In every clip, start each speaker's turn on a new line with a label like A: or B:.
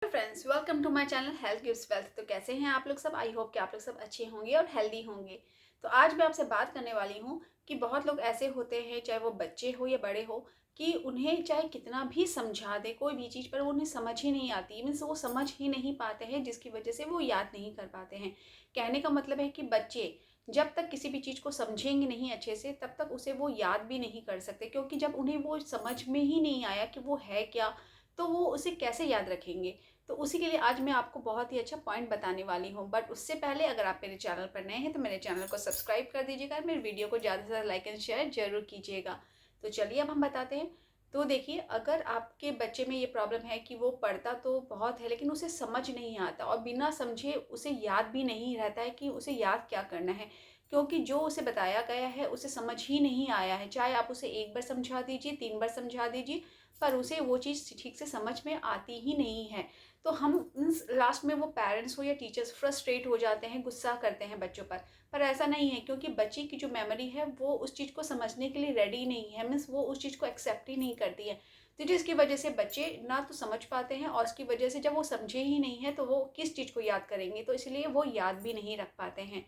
A: Friends, welcome to my channel health gives wealth. तो कैसे हैं आप लोग सब? आई होप कि आप लोग सब अच्छे होंगे और हेल्दी होंगे। तो आज मैं आपसे बात करने वाली हूँ कि बहुत लोग ऐसे होते हैं, चाहे वो बच्चे हो या बड़े हो, कि उन्हें चाहे कितना भी समझा दे कोई भी चीज़, पर उन्हें समझ ही नहीं आती। मीन्स वो समझ ही नहीं पाते हैं, जिसकी वजह से वो याद नहीं कर पाते हैं। कहने का मतलब है कि बच्चे जब तक किसी भी चीज़ को समझेंगे नहीं अच्छे से, तब तक उसे वो याद भी नहीं कर सकते, क्योंकि जब उन्हें वो समझ में ही नहीं आया कि वो है क्या, तो वो उसे कैसे याद रखेंगे। तो उसी के लिए आज मैं आपको बहुत ही अच्छा पॉइंट बताने वाली हूँ। बट उससे पहले अगर आप मेरे चैनल पर नए हैं तो मेरे चैनल को सब्सक्राइब कर दीजिएगा, मेरे वीडियो को ज़्यादा से ज़्यादा लाइक एंड शेयर जरूर कीजिएगा। तो चलिए अब हम बताते हैं। तो देखिए, अगर आपके बच्चे में ये प्रॉब्लम है कि वो पढ़ता तो बहुत है लेकिन उसे समझ नहीं आता, और बिना समझे उसे याद भी नहीं रहता है कि उसे याद क्या करना है, क्योंकि जो उसे बताया गया है उसे समझ ही नहीं आया है। चाहे आप उसे एक बार समझा दीजिए, 3 बार समझा दीजिए, पर उसे वो चीज़ ठीक से समझ में आती ही नहीं है। तो हम लास्ट में वो पेरेंट्स हो या टीचर्स फ्रस्ट्रेट हो जाते हैं, गुस्सा करते हैं बच्चों पर ऐसा नहीं है, क्योंकि बच्चे की जो मेमोरी है वो उस चीज़ को समझने के लिए रेडी नहीं है। मीन्स वो उस चीज़ को एक्सेप्ट ही नहीं करती है। तो जिसकी वजह से बच्चे ना तो समझ पाते हैं, और उसकी वजह से जब वो समझे ही नहीं है तो वो किस चीज़ को याद करेंगे, तो इसलिए वो याद भी नहीं रख पाते हैं।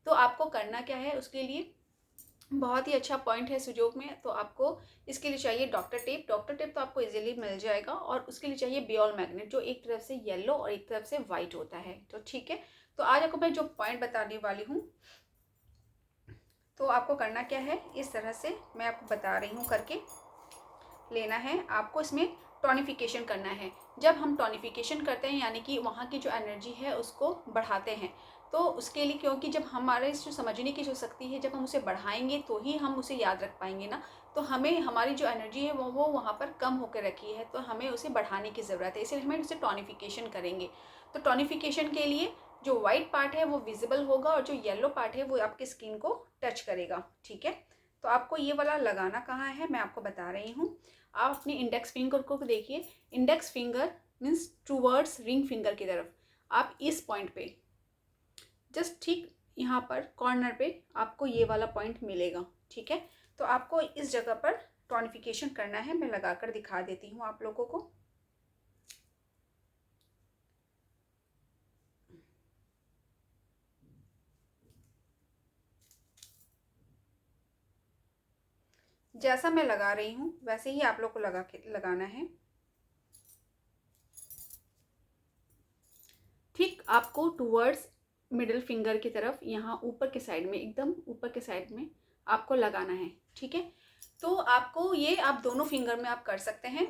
A: तो आपको करना क्या है उसके लिए, बहुत ही अच्छा पॉइंट है सुजोग में। तो आपको इसके लिए चाहिए डॉक्टर टेप। डॉक्टर टेप तो आपको इजीली मिल जाएगा, और उसके लिए चाहिए बियोल मैग्नेट, जो एक तरफ से येलो और एक तरफ से वाइट होता है। तो ठीक है, तो आज आपको मैं जो पॉइंट बताने वाली हूँ, तो आपको करना क्या है, इस तरह से मैं आपको बता रही हूँ करके लेना है। आपको इसमें टॉनिफिकेशन करना है। जब हम टॉनिफिकेशन करते हैं, यानी कि वहाँ की जो एनर्जी है उसको बढ़ाते हैं, तो उसके लिए, क्योंकि जब हमारे जो समझने की जो शक्ति है, जब हम उसे बढ़ाएंगे तो ही हम उसे याद रख पाएंगे ना। तो हमें हमारी जो एनर्जी है वो वहाँ पर कम होकर रखी है, तो हमें उसे बढ़ाने की ज़रूरत है, इसलिए हमें उसे टॉनिफिकेशन करेंगे। तो टॉनिफिकेशन के लिए जो वाइट पार्ट है वो विजिबल होगा, और जो येलो पार्ट है वो आपकी स्किन को टच करेगा। ठीक है, तो आपको ये वाला लगाना कहाँ है मैं आपको बता रही हूँ। आप अपनी इंडेक्स फिंगर को देखिए। Index finger means towards ring finger की तरफ। आप इस पॉइंट पे, जस्ट ठीक यहाँ पर कॉर्नर पे आपको ये वाला पॉइंट मिलेगा। ठीक है, तो आपको इस जगह पर टॉनिफिकेशन करना है। मैं लगा कर दिखा देती हूँ आप लोगों को। जैसा मैं लगा रही हूँ वैसे ही आप लोग को लगाना है। ठीक आपको टूवर्ड्स मिडिल फिंगर की तरफ, यहाँ ऊपर के साइड में, एकदम ऊपर के साइड में आपको लगाना है। ठीक है, तो आपको ये आप दोनों फिंगर में आप कर सकते हैं।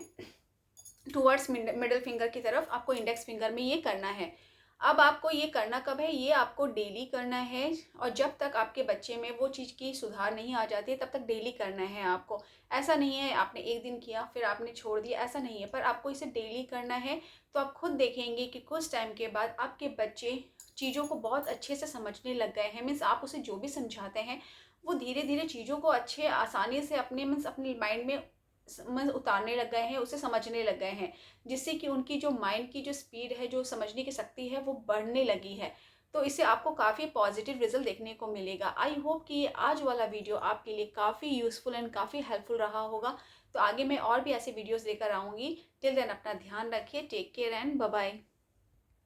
A: टूवर्ड्स मिडिल फिंगर की तरफ आपको इंडेक्स फिंगर में ये करना है। अब आपको ये करना कब है, ये आपको डेली करना है, और जब तक आपके बच्चे में वो चीज़ की सुधार नहीं आ जाती तब तक डेली करना है आपको। ऐसा नहीं है आपने एक दिन किया फिर आपने छोड़ दिया, ऐसा नहीं है, पर आपको इसे डेली करना है। तो आप खुद देखेंगे कि कुछ टाइम के बाद आपके बच्चे चीज़ों को बहुत अच्छे से समझने लग गए हैं। मीन्स आप उसे जो भी समझाते हैं वो धीरे धीरे चीज़ों को अच्छे आसानी से अपने मीन्स अपने माइंड में उतारने लग गए हैं, उसे समझने लग गए हैं, जिससे कि उनकी जो माइंड की जो स्पीड है, जो समझने की शक्ति है, वो बढ़ने लगी है। तो इससे आपको काफ़ी पॉजिटिव रिजल्ट देखने को मिलेगा। आई होप कि ये आज वाला वीडियो आपके लिए काफ़ी यूज़फुल एंड काफ़ी हेल्पफुल रहा होगा। तो आगे मैं और भी ऐसे वीडियोज़ लेकर आऊँगी। टिल देन अपना ध्यान रखिए। Take care and bye bye.